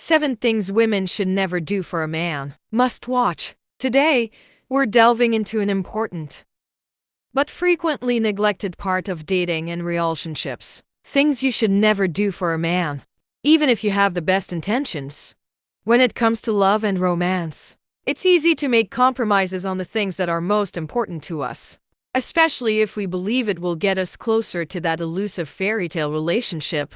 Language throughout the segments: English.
7 Things Women Should Never Do for a Man. Must watch. Today, we're delving into an important but frequently neglected part of dating and relationships. Things you should never do for a man, even if you have the best intentions. When it comes to love and romance, it's easy to make compromises on the things that are most important to us, especially if we believe it will get us closer to that elusive fairy tale relationship.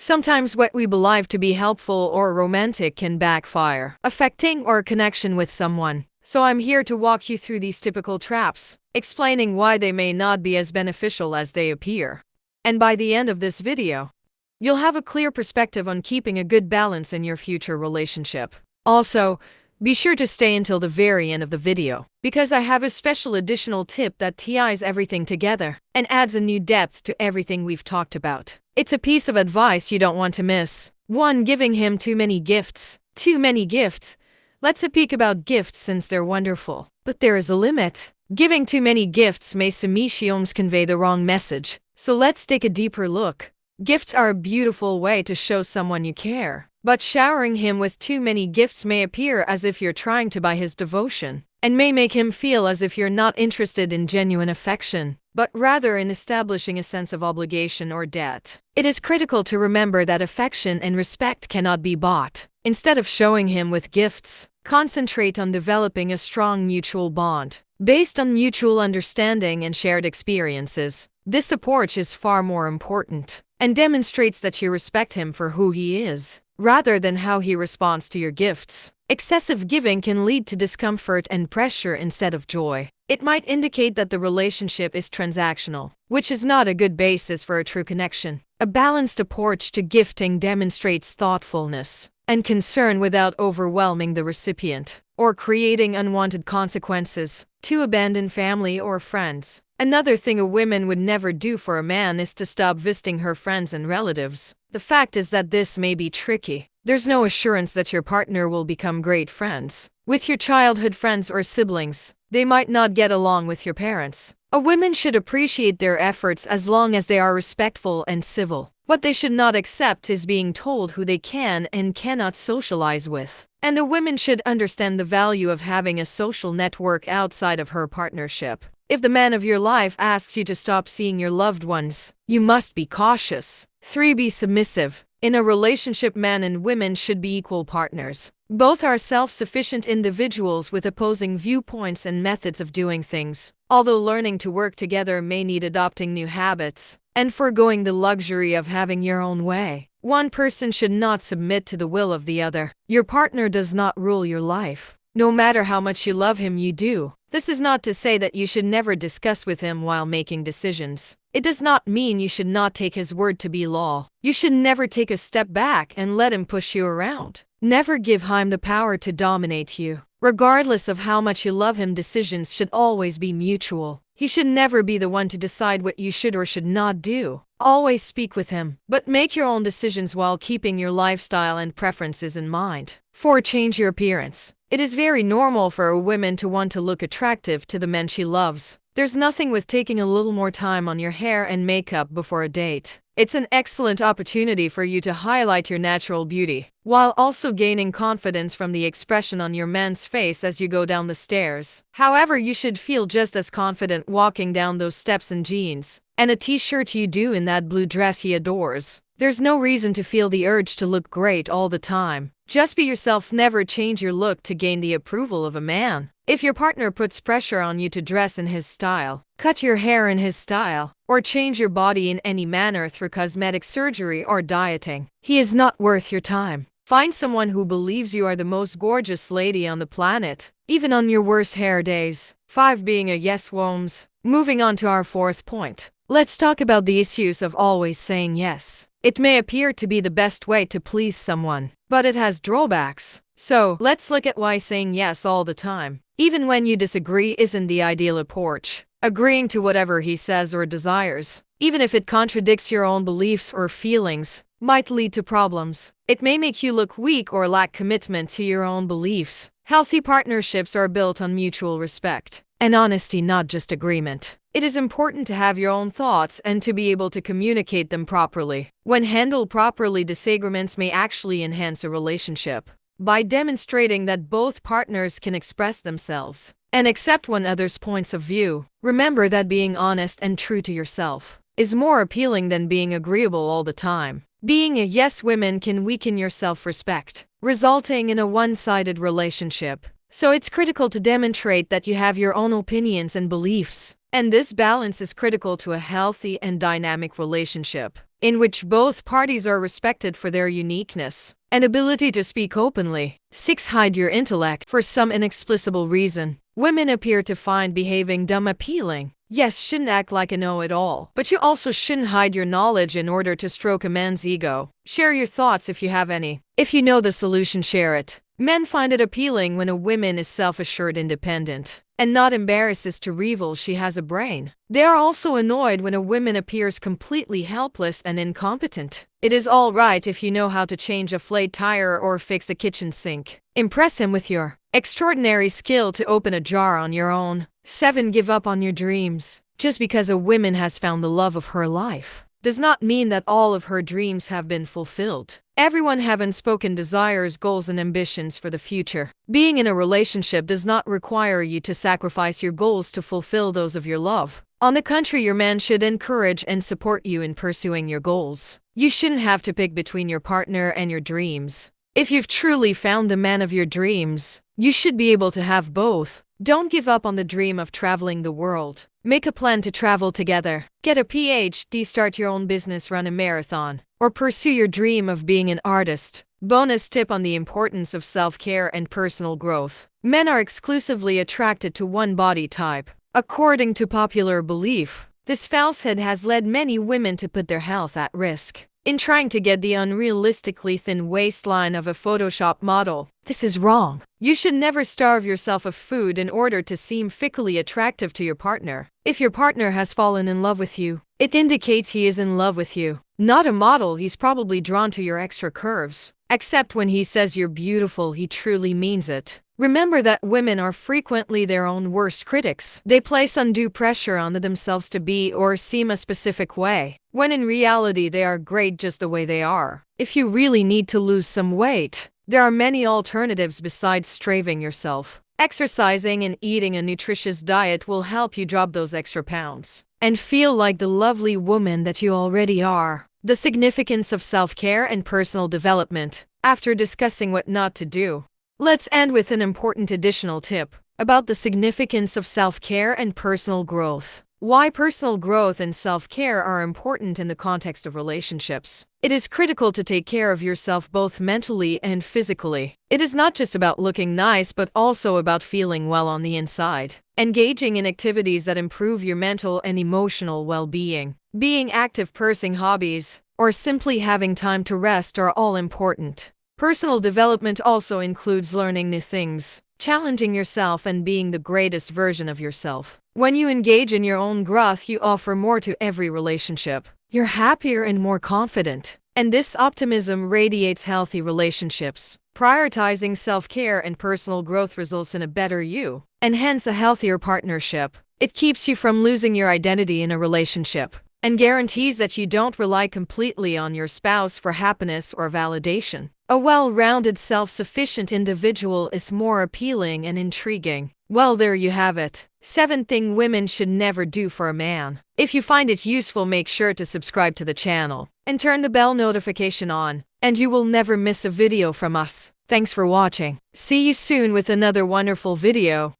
Sometimes what we believe to be helpful or romantic can backfire, affecting our connection with someone. So I'm here to walk you through these typical traps, explaining why they may not be as beneficial as they appear. And by the end of this video, you'll have a clear perspective on keeping a good balance in your future relationship. Also, be sure to stay until the very end of the video, because I have a special additional tip that ties everything together and adds a new depth to everything we've talked about. It's a piece of advice you don't want to miss. 1. Giving him too many gifts. Too many gifts. Let's a peek about gifts since they're wonderful. But there is a limit. Giving too many gifts may sometimes convey the wrong message. So let's take a deeper look. Gifts are a beautiful way to show someone you care. But showering him with too many gifts may appear as if you're trying to buy his devotion, and may make him feel as if you're not interested in genuine affection, but rather in establishing a sense of obligation or debt. It is critical to remember that affection and respect cannot be bought. Instead of showing him with gifts, concentrate on developing a strong mutual bond, based on mutual understanding and shared experiences. This approach is far more important, and demonstrates that you respect him for who he is, rather than how he responds to your gifts. Excessive giving can lead to discomfort and pressure instead of joy. It might indicate that the relationship is transactional, which is not a good basis for a true connection. A balanced approach to gifting demonstrates thoughtfulness and concern without overwhelming the recipient or creating unwanted consequences. 2. Abandon family or friends. Another thing a woman would never do for a man is to stop visiting her friends and relatives. The fact is that this may be tricky. There's no assurance that your partner will become great friends with your childhood friends or siblings. They might not get along with your parents. A woman should appreciate their efforts as long as they are respectful and civil. What they should not accept is being told who they can and cannot socialize with. And a woman should understand the value of having a social network outside of her partnership. If the man of your life asks you to stop seeing your loved ones, you must be cautious. 3. Be submissive. In a relationship, men and women should be equal partners. Both are self-sufficient individuals with opposing viewpoints and methods of doing things. Although learning to work together may need adopting new habits and foregoing the luxury of having your own way. One person should not submit to the will of the other. Your partner does not rule your life. No matter how much you love him, you do. This is not to say that you should never discuss with him while making decisions. It does not mean you should not take his word to be law. You should never take a step back and let him push you around. Never give him the power to dominate you. Regardless of how much you love him, decisions should always be mutual. He should never be the one to decide what you should or should not do. Always speak with him, but make your own decisions while keeping your lifestyle and preferences in mind. 4. Change your appearance. It is very normal for a woman to want to look attractive to the men she loves. There's nothing with taking a little more time on your hair and makeup before a date. It's an excellent opportunity for you to highlight your natural beauty, while also gaining confidence from the expression on your man's face as you go down the stairs. However, you should feel just as confident walking down those steps in jeans and a t-shirt you do in that blue dress he adores. There's no reason to feel the urge to look great all the time. Just be yourself. Never change your look to gain the approval of a man. If your partner puts pressure on you to dress in his style, cut your hair in his style, or change your body in any manner through cosmetic surgery or dieting, he is not worth your time. Find someone who believes you are the most gorgeous lady on the planet, even on your worst hair days. 5. Being a yes woman. Moving on to our 4th point. Let's talk about the issues of always saying yes. It may appear to be the best way to please someone, but it has drawbacks. So, let's look at why saying yes all the time, even when you disagree, isn't the ideal approach. Agreeing to whatever he says or desires, even if it contradicts your own beliefs or feelings, might lead to problems. It may make you look weak or lack commitment to your own beliefs. Healthy partnerships are built on mutual respect and honesty, not just agreement. It is important to have your own thoughts and to be able to communicate them properly. When handled properly, disagreements may actually enhance a relationship by demonstrating that both partners can express themselves and accept one another's points of view. Remember that being honest and true to yourself is more appealing than being agreeable all the time. Being a yes woman can weaken your self-respect, resulting in a one-sided relationship. So it's critical to demonstrate that you have your own opinions and beliefs. And this balance is critical to a healthy and dynamic relationship, in which both parties are respected for their uniqueness and ability to speak openly. 6. Hide your intellect. For some inexplicable reason, women appear to find behaving dumb appealing. Yes, shouldn't act like a know-it-all, but you also shouldn't hide your knowledge in order to stroke a man's ego. Share your thoughts if you have any. If you know the solution, share it. Men find it appealing when a woman is self-assured, independent, and not embarrassed to reveal she has a brain. They are also annoyed when a woman appears completely helpless and incompetent. It is all right if you know how to change a flat tire or fix a kitchen sink. Impress him with your extraordinary skill to open a jar on your own. 7. Give up on your dreams. Just because a woman has found the love of her life does not mean that all of her dreams have been fulfilled. Everyone has unspoken desires, goals, and ambitions for the future. Being in a relationship does not require you to sacrifice your goals to fulfill those of your love. On the contrary, your man should encourage and support you in pursuing your goals. You shouldn't have to pick between your partner and your dreams. If you've truly found the man of your dreams, you should be able to have both. Don't give up on the dream of traveling the world. Make a plan to travel together. Get a PhD, start your own business, run a marathon, or pursue your dream of being an artist. Bonus tip on the importance of self-care and personal growth. Men are exclusively attracted to one body type. According to popular belief, this falsehood has led many women to put their health at risk in trying to get the unrealistically thin waistline of a Photoshop model. This is wrong. You should never starve yourself of food in order to seem fickly attractive to your partner. If your partner has fallen in love with you, it indicates he is in love with you, not a model. He's probably drawn to your extra curves. Except when he says you're beautiful, he truly means it. Remember that women are frequently their own worst critics. They place undue pressure on themselves to be or seem a specific way, when in reality they are great just the way they are. If you really need to lose some weight, there are many alternatives besides starving yourself. Exercising and eating a nutritious diet will help you drop those extra pounds and feel like the lovely woman that you already are. The significance of self-care and personal development. After discussing what not to do, let's end with an important additional tip about the significance of self-care and personal growth. Why personal growth and self-care are important in the context of relationships. It is critical to take care of yourself both mentally and physically. It is not just about looking nice, but also about feeling well on the inside. Engaging in activities that improve your mental and emotional well-being, being active, pursuing hobbies, or simply having time to rest are all important. Personal development also includes learning new things, challenging yourself, and being the greatest version of yourself. When you engage in your own growth, you offer more to every relationship. You're happier and more confident, and this optimism radiates healthy relationships. Prioritizing self-care and personal growth results in a better you, and hence a healthier partnership. It keeps you from losing your identity in a relationship, and guarantees that you don't rely completely on your spouse for happiness or validation. A well-rounded, self-sufficient individual is more appealing and intriguing. Well, there you have it. 7 things women should never do for a man. If you find it useful, make sure to subscribe to the channel and turn the bell notification on, and you will never miss a video from us. Thanks for watching. See you soon with another wonderful video.